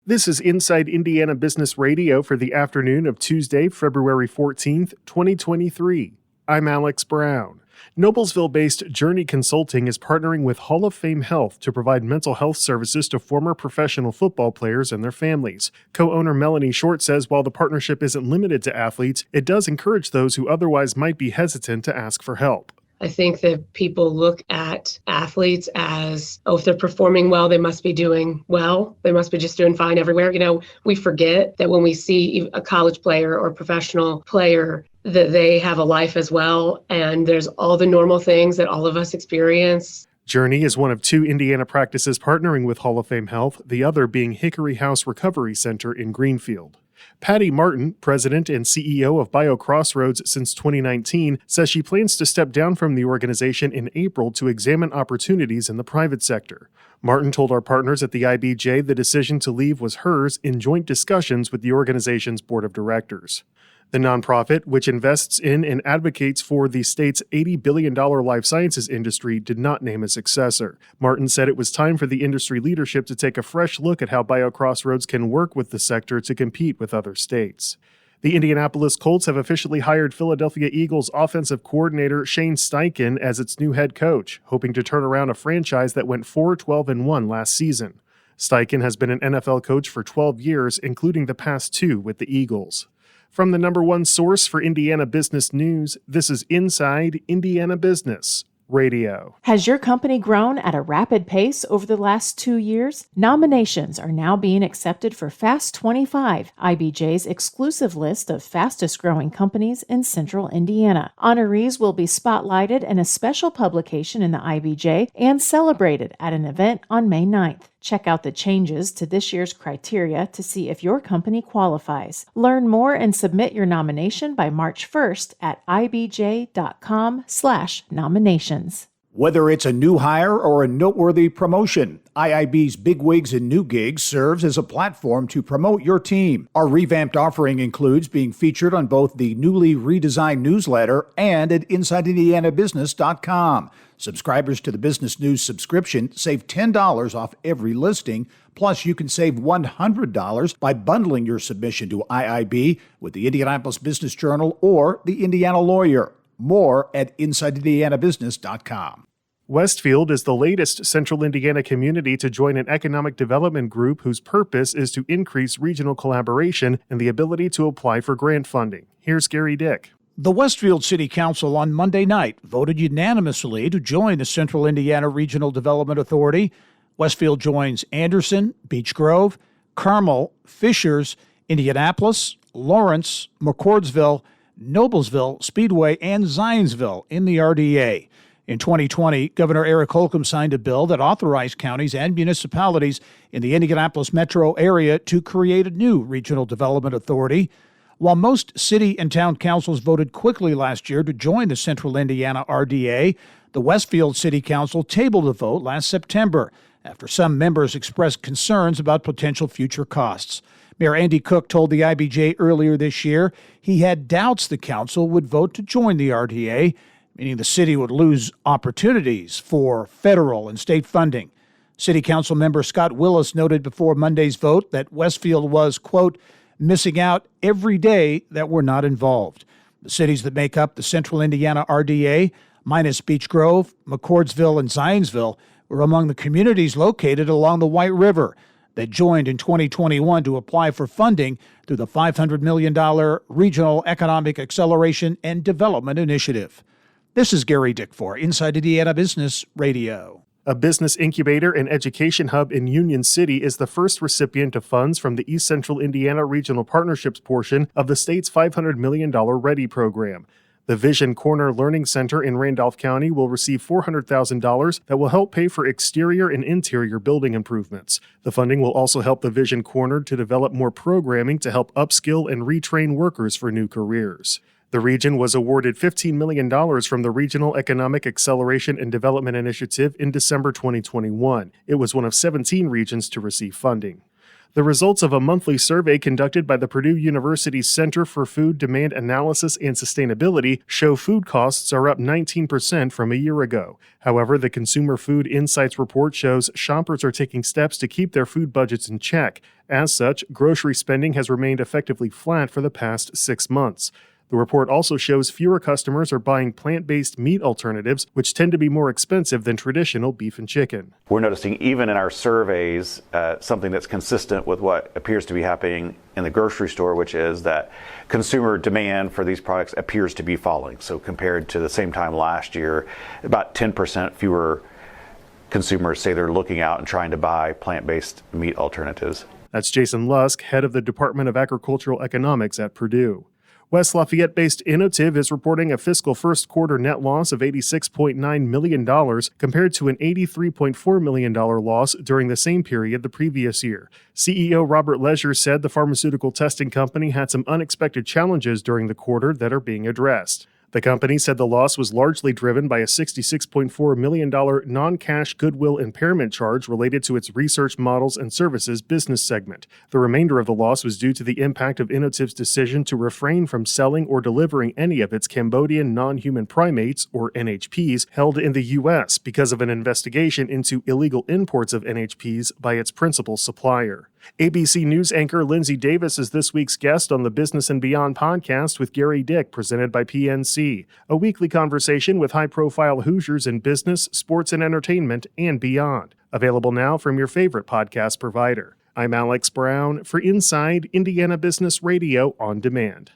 This is Inside Indiana Business Radio for the afternoon of Tuesday, February 14th, 2023. I'm Alex Brown. Noblesville-based Journey Consulting is partnering with Hall of Fame Health to provide mental health services to former professional football players and their families. Co-owner Melanie Short says while the partnership isn't limited to athletes, it does encourage those who otherwise might be hesitant to ask for help. I think that people look at athletes as, if they're performing well, they must be doing well. They must be just doing fine everywhere. We forget that when we see a college player or a professional player, that they have a life as well. And there's all the normal things that all of us experience. Journey is one of two Indiana practices partnering with Hall of Fame Health, the other being Hickory House Recovery Center in Greenfield. Patty Martin, president and CEO of BioCrossroads since 2019, says she plans to step down from the organization in April to examine opportunities in the private sector. Martin told our partners at the IBJ the decision to leave was hers in joint discussions with the organization's board of directors. The nonprofit, which invests in and advocates for the state's $80 billion life sciences industry, did not name a successor. Martin said it was time for the industry leadership to take a fresh look at how BioCrossroads can work with the sector to compete with other states. The Indianapolis Colts have officially hired Philadelphia Eagles offensive coordinator Shane Steichen as its new head coach, hoping to turn around a franchise that went 4-12-1 last season. Steichen has been an NFL coach for 12 years, including the past 2 with the Eagles. From the number one source for Indiana business news, this is Inside Indiana Business Radio. Has your company grown at a rapid pace over the last 2 years? Nominations are now being accepted for Fast 25, IBJ's exclusive list of fastest growing companies in central Indiana. Honorees will be spotlighted in a special publication in the IBJ and celebrated at an event on May 9th. Check out the changes to this year's criteria to see if your company qualifies. Learn more and submit your nomination by March 1st at ibj.com/nominations. Whether it's a new hire or a noteworthy promotion, IIB's Big Wigs and New Gigs serves as a platform to promote your team. Our revamped offering includes being featured on both the newly redesigned newsletter and at InsideIndianaBusiness.com. Subscribers to the Business News subscription save $10 off every listing. Plus, you can save $100 by bundling your submission to IIB with the Indianapolis Business Journal or the Indiana Lawyer. More at InsideIndianaBusiness.com. Westfield is the latest Central Indiana community to join an economic development group whose purpose is to increase regional collaboration and the ability to apply for grant funding. Here's Gary Dick. The Westfield City Council on Monday night voted unanimously to join the Central Indiana Regional Development Authority. Westfield joins Anderson, Beech Grove, Carmel, Fishers, Indianapolis, Lawrence, McCordsville, Noblesville, Speedway, and Zionsville in the RDA. In 2020, Governor Eric Holcomb signed a bill that authorized counties and municipalities in the Indianapolis metro area to create a new regional development authority. While most city and town councils voted quickly last year to join the Central Indiana RDA, the Westfield City Council tabled the vote last September after some members expressed concerns about potential future costs. Mayor Andy Cook told the IBJ earlier this year he had doubts the council would vote to join the RDA, meaning the city would lose opportunities for federal and state funding. City Council member Scott Willis noted before Monday's vote that Westfield was, quote, missing out every day that were not involved. The cities that make up the Central Indiana RDA, minus Beech Grove, McCordsville, and Zionsville, were among the communities located along the White River that joined in 2021 to apply for funding through the $500 million Regional Economic Acceleration and Development Initiative. This is Gary Dick for Inside Indiana Business Radio. A business incubator and education hub in Union City is the first recipient of funds from the East Central Indiana Regional Partnerships portion of the state's $500 million READY program. The Vision Corner Learning Center in Randolph County will receive $400,000 that will help pay for exterior and interior building improvements. The funding will also help the Vision Corner to develop more programming to help upskill and retrain workers for new careers. The region was awarded $15 million from the Regional Economic Acceleration and Development Initiative in December 2021. It was one of 17 regions to receive funding. The results of a monthly survey conducted by the Purdue University Center for Food Demand Analysis and Sustainability show food costs are up 19% from a year ago. However, the Consumer Food Insights report shows shoppers are taking steps to keep their food budgets in check. As such, grocery spending has remained effectively flat for the past 6 months. The report also shows fewer customers are buying plant-based meat alternatives, which tend to be more expensive than traditional beef and chicken. We're noticing even in our surveys something that's consistent with what appears to be happening in the grocery store, which is that consumer demand for these products appears to be falling. So compared to the same time last year, about 10% fewer consumers say they're looking out and trying to buy plant-based meat alternatives. That's Jason Lusk, head of the Department of Agricultural Economics at Purdue. West Lafayette-based Innotiv is reporting a fiscal first quarter net loss of $86.9 million compared to an $83.4 million loss during the same period the previous year. CEO Robert Leisure said the pharmaceutical testing company had some unexpected challenges during the quarter that are being addressed. The company said the loss was largely driven by a $66.4 million non-cash goodwill impairment charge related to its research models and services business segment. The remainder of the loss was due to the impact of Innotiv's decision to refrain from selling or delivering any of its Cambodian non-human primates, or NHPs, held in the U.S. because of an investigation into illegal imports of NHPs by its principal supplier. ABC News anchor Lindsay Davis is this week's guest on the Business and Beyond podcast with Gary Dick, presented by PNC, a weekly conversation with high-profile Hoosiers in business, sports, and entertainment, and beyond. Available now from your favorite podcast provider. I'm Alex Brown for Inside Indiana Business Radio on Demand.